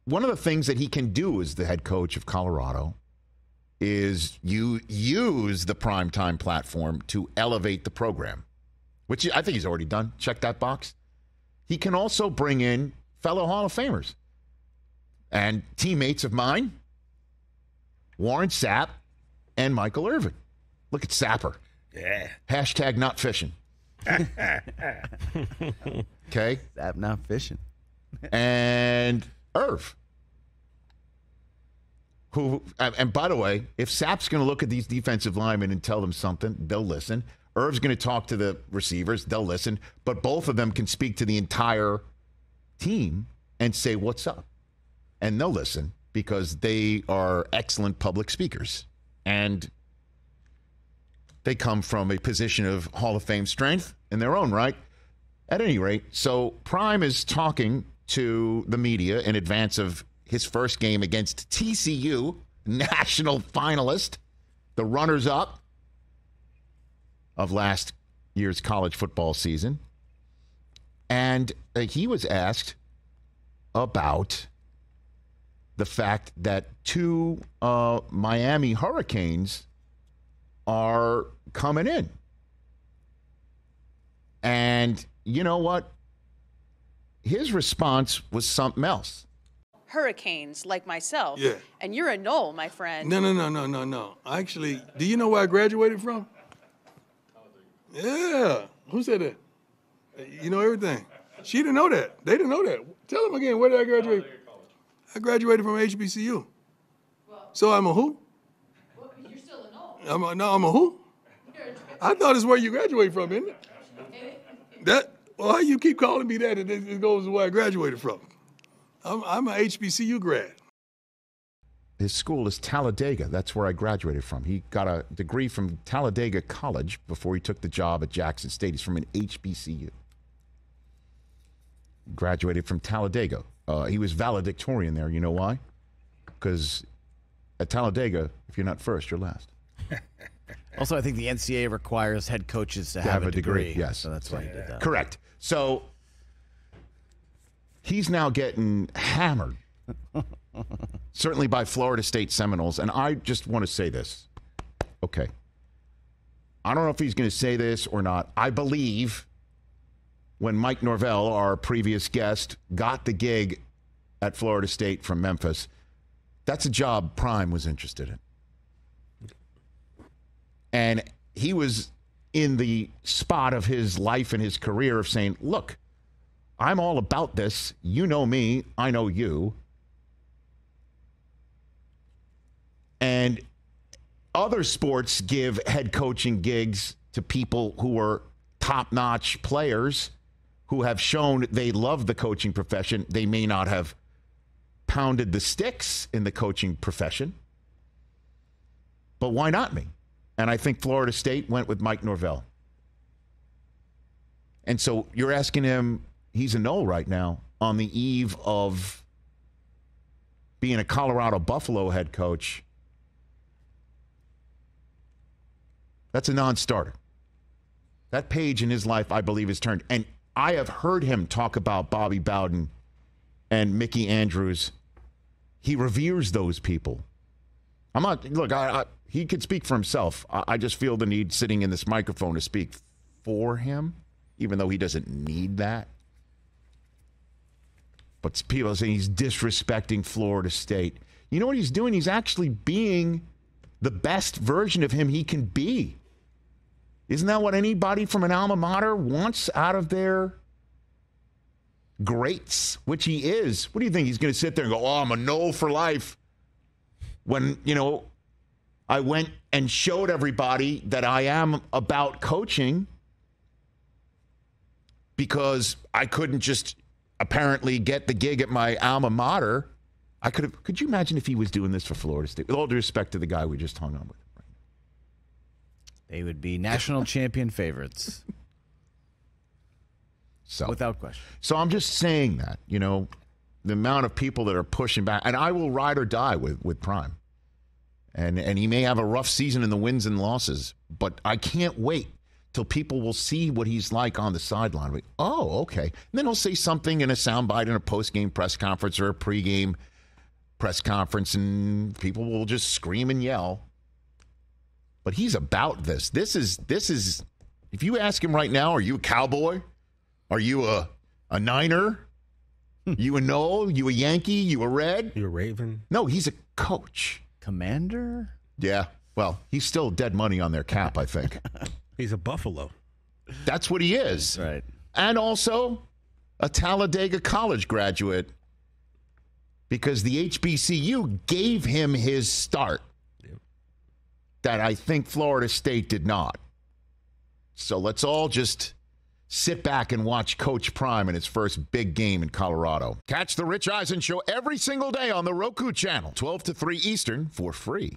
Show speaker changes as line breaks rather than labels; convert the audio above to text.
one of the things that he can do as the head coach of Colorado is you use the primetime platform to elevate the program, which I think he's already done. Check that box. He can also bring in fellow Hall of Famers and teammates of mine, Warren Sapp and Michael Irvin. Look at Sapper.
Yeah.
Hashtag not fishing. Okay.
Sapp not fishing.
And Irv. Who, and by the way, if Sapp's going to look at these defensive linemen and tell them something, they'll listen. Irv's going to talk to the receivers, they'll listen. But both of them can speak to the entire team and say, what's up? And they'll listen because they are excellent public speakers. And they come from a position of Hall of Fame strength in their own right. At any rate, so Prime is talking to the media in advance of his first game against TCU, national finalist, the runners-up of last year's college football season. And he was asked about the fact that two Miami Hurricanes are coming in. And you know what? His response was something else.
Hurricanes like myself.
Yeah.
And you're a Knoll, my friend.
No. Actually, do you know where I graduated from? Yeah. Who said that? You know everything. She didn't know that. They didn't know that. Tell them again, where did I graduate? I graduated from HBCU. So I'm a who?
Well, you're still a Knoll.
I'm a who? I thought it's where you graduate from, isn't it? Well, how you keep calling me that and it goes to where I graduated from? I'm an HBCU grad.
His school is Talladega. That's where I graduated from. He got a degree from Talladega College before he took the job at Jackson State. He's from an HBCU. Graduated from Talladega. He was valedictorian there. You know why? Because at Talladega, if you're not first, you're last.
Also, I think the NCAA requires head coaches to have a degree.
Yes.
So that's why he did that.
Correct. So he's now getting hammered, certainly by Florida State Seminoles. And I just want to say this. Okay. I don't know if he's going to say this or not. I believe when Mike Norvell, our previous guest, got the gig at Florida State from Memphis, that's a job Prime was interested in. And he was in the spot of his life and his career of saying, look, I'm all about this. You know me. I know you. And other sports give head coaching gigs to people who are top-notch players who have shown they love the coaching profession. They may not have pounded the sticks in the coaching profession. But why not me? And I think Florida State went with Mike Norvell. And so you're asking him, he's a no right now on the eve of being a Colorado Buffalo head coach. That's a non-starter. That page in his life, I believe, is turned. And I have heard him talk about Bobby Bowden and Mickey Andrews. He reveres those people. I'm not, look, he could speak for himself. I just feel the need sitting in this microphone to speak for him, even though he doesn't need that. But people are saying he's disrespecting Florida State. You know what he's doing? He's actually being the best version of him he can be. Isn't that what anybody from an alma mater wants out of their greats, which he is? What do you think? He's going to sit there and go, oh, I'm a no for life. When, I went and showed everybody that I am about coaching because I couldn't just apparently get the gig at my alma mater. Could you imagine if he was doing this for Florida State? With all due respect to the guy we just hung on with.
They would be national champion favorites.
So,
without question.
So I'm just saying that, the amount of people that are pushing back, and I will ride or die with Prime. And he may have a rough season in the wins and losses, but I can't wait till people will see what he's like on the sideline. Oh, okay. And then he'll say something in a soundbite in a post-game press conference or a pregame press conference and people will just scream and yell. But he's about this. This is. If you ask him right now, are you a Cowboy? Are you a Niner? You a Knoll? You a Yankee? You a Red?
You a Raven?
No, he's a coach.
Commander?
Yeah. Well, he's still dead money on their cap, I think.
He's a Buffalo.
That's what he is.
Right.
And also a Talladega College graduate because the HBCU gave him his start that I think Florida State did not. So let's all just sit back and watch Coach Prime in his first big game in Colorado. Catch the Rich Eisen Show every single day on the Roku channel, 12 to 3 Eastern, for free.